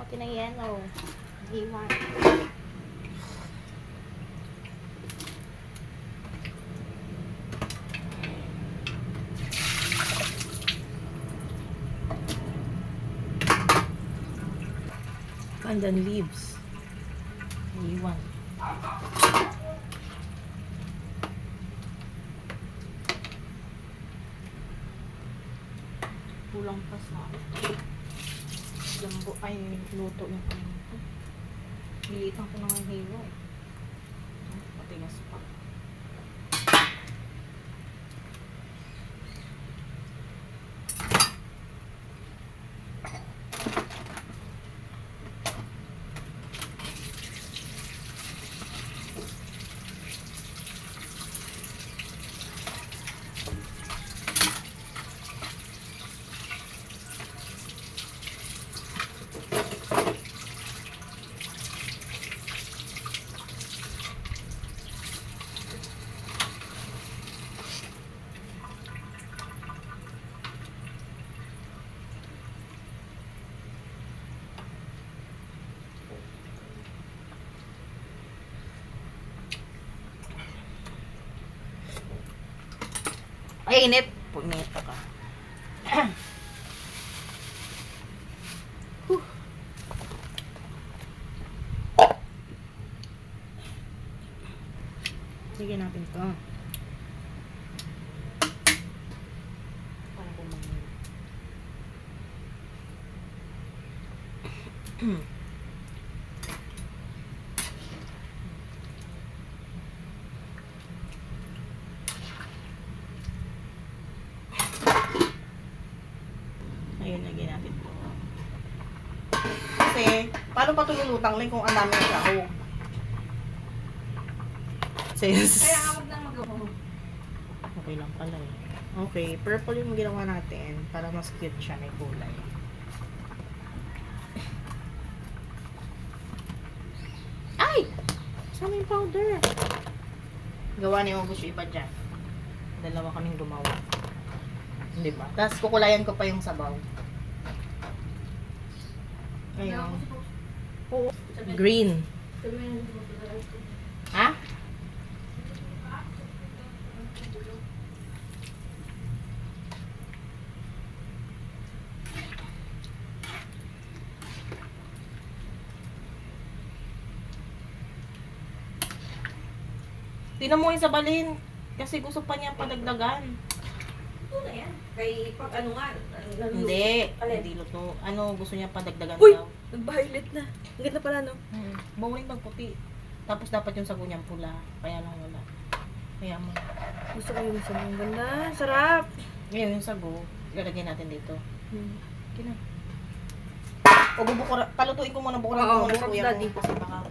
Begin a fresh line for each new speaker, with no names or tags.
natin ang yellow. Iwan.
Pandan leaves. Iwan. Kulang pa sa lambo ay luto yung ano ko. Nilitan ko na ng hilo eh. Patigas pa. Ay, init. Punita ka. Sige natin to. Para bumangin. Ayun, lagyan natin to. Kasi, paano pa tululutang lang kung ang dami ng sahog? Says,
Kaya ako na magawa.
okay lang pala eh. Okay, purple yung ginawa natin para mas cute siya, may kulay. Ay! Sama yung powder. Gawa ni August yung iba dyan. Dalawa kaming gumawa. Hindi ba? Tapos kukulayan ko pa yung sabaw. Ayun. Oo. Green. Ha? Tinan mo yung sabalin. Kasi gusto pa niya padagdagan.
Ito na yan. Kay pag ano nga.
Hindi.
Alin?
Hindi luto. Ano, gusto niya padagdagan
Uy!
daw.
Nag-violet na. Ang ganda pala, no?
Bawal yung puti. Tapos dapat yung sago niyang pula. Kaya lang wala. Kaya mo.
Gusto ko yung sabong ganda. Sarap!
Ngayon yung sago, ilalagay natin dito. Kina. O bubukura, palutuin ko muna, bukura
Oo,
ko muna
bukura
kuya
daddy.
ko. Kasi baka